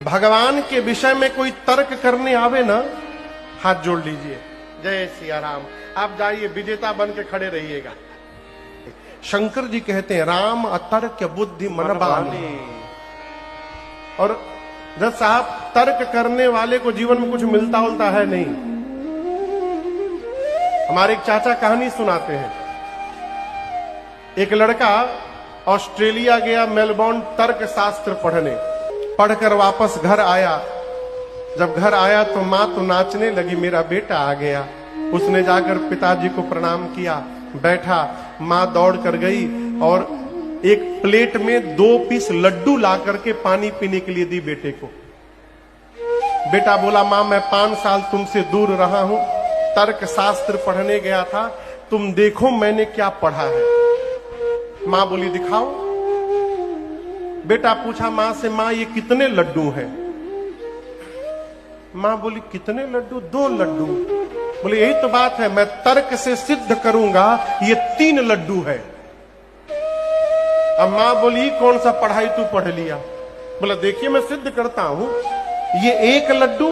भगवान के विषय में कोई तर्क करने आवे ना, हाथ जोड़ लीजिए, जय सिया राम। आप जाइए विजेता बन के खड़े रहिएगा। शंकर जी कहते हैं राम अतर्क बुद्धि मन बानी। और जब साहब तर्क करने वाले को जीवन में कुछ मिलता उलता है नहीं। हमारे एक चाचा कहानी सुनाते हैं। एक लड़का ऑस्ट्रेलिया गया, मेलबोर्न, तर्क शास्त्र पढ़ने। पढ़कर वापस घर आया। जब घर आया तो माँ तो नाचने लगी, मेरा बेटा आ गया। उसने जाकर पिताजी को प्रणाम किया, बैठा। माँ दौड़ कर गई और एक प्लेट में 2 पीस लड्डू ला करके पानी पीने के लिए दी बेटे को। बेटा बोला, माँ मैं 5 साल तुमसे दूर रहा हूं, तर्क शास्त्र पढ़ने गया था, तुम देखो मैंने क्या पढ़ा है। माँ बोली दिखाओ। बेटा पूछा माँ से, माँ ये कितने लड्डू हैं? माँ बोली कितने लड्डू? 2 लड्डू। बोले यही तो बात है, मैं तर्क से सिद्ध करूंगा ये 3 लड्डू है। अब माँ बोली कौन सा पढ़ाई तू पढ़ लिया? बोला देखिए मैं सिद्ध करता हूं, ये 1 लड्डू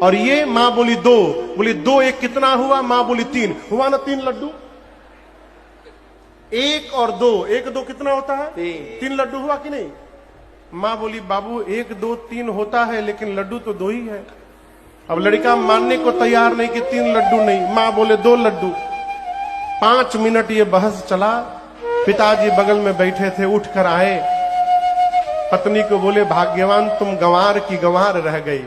और ये। माँ बोली 2। बोली 2 1 कितना हुआ? माँ बोली 3 हुआ ना 3 लड्डू। 1 और 2, 1 2 कितना होता है? 3 लड्डू हुआ कि नहीं? माँ बोली बाबू 1 2 3 होता है लेकिन लड्डू तो 2 ही है। अब लड़का मानने को तैयार नहीं कि 3 लड्डू नहीं। माँ बोले 2 लड्डू। 5 मिनट ये बहस चला। पिताजी बगल में बैठे थे, उठकर आए, पत्नी को बोले भाग्यवान तुम गंवार की गंवार रह गई।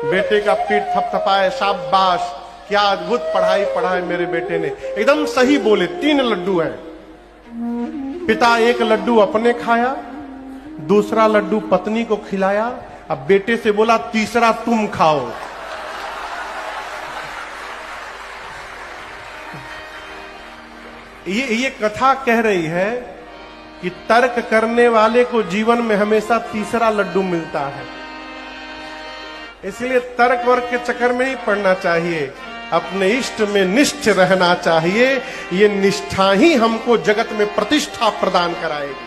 बेटे का पीठ थपथपाए, शाबाश क्या अद्भुत पढ़ाई पढ़ाए मेरे बेटे ने, एकदम सही बोले, 3 लड्डू है। पिता 1 लड्डू अपने खाया, दूसरा लड्डू पत्नी को खिलाया। अब बेटे से बोला तीसरा तुम खाओ। ये कथा कह रही है कि तर्क करने वाले को जीवन में हमेशा तीसरा लड्डू मिलता है। इसलिए तर्क वर्क के चक्कर में नहीं पड़ना चाहिए, अपने इष्ट में निष्ठ रहना चाहिए। ये निष्ठा ही हमको जगत में प्रतिष्ठा प्रदान कराएगी।